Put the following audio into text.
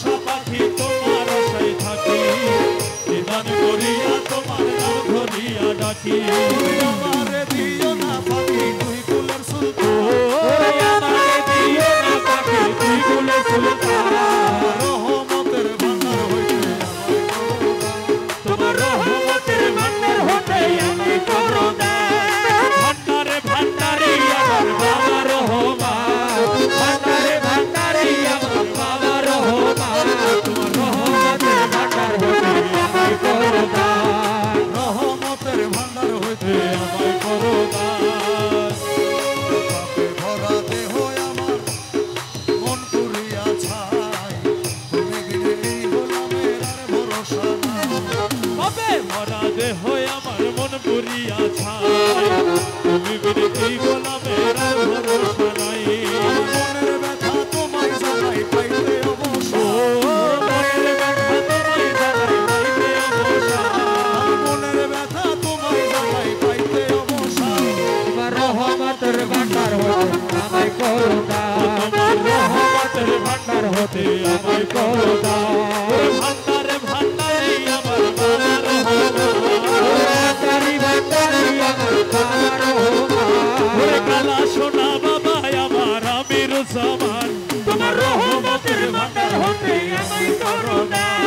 পোষা পাখি তোমার আশায় থাকি নিদান করিয়া তোমার নাম ধরিয়া ডাকি আমারে দিও না পাখি তুই কুলের সুলতান আমারে দিও না পাখি তুই কুলের সুলতান রহমতের ভান্ডার হইতে তোমার রহমতের ভান্ডার হইতে আমি করো দান ভান্ডারে ভান্ডারে আমার বাবা রহমান ভান্ডারে ভান্ডারে আমার বাবা রহমান তোমার রহমতের ভান্ডার হইতে আমি করো দান রহমতের ভান্ডার হইতে আমি করো দান ভরা দেহ আমার মন পুরিয়া ছাই তুমি বিনে এই গোলামের আর ভরসা নাই কবে ভরা দেহ আমার মন পুরিয়া ছাই তুমি বিনে এই গোলামের আর ভরসা নাই মনের ব্যথা তোমায় জানাই পাইতে অবসর মনের ব্যথা তোমায় জানাই পাইতে অবসর মনের ব্যথা তোমায় জানাই পাইতে অবসর তোমার রহমতের ভান্ডার হতে আমায় করো দান তোমার রহমতের ভান্ডার হতে আমায় করো দান ভান্ডারে ভান্ডারে আমার বাবা রহমান ভান্ডারে ভান্ডারে আমার বাবা রহমান কালা সোনা বাবা আমার আমির জামান তোমার রহমতের ভান্ডার হতে আমায় করো দান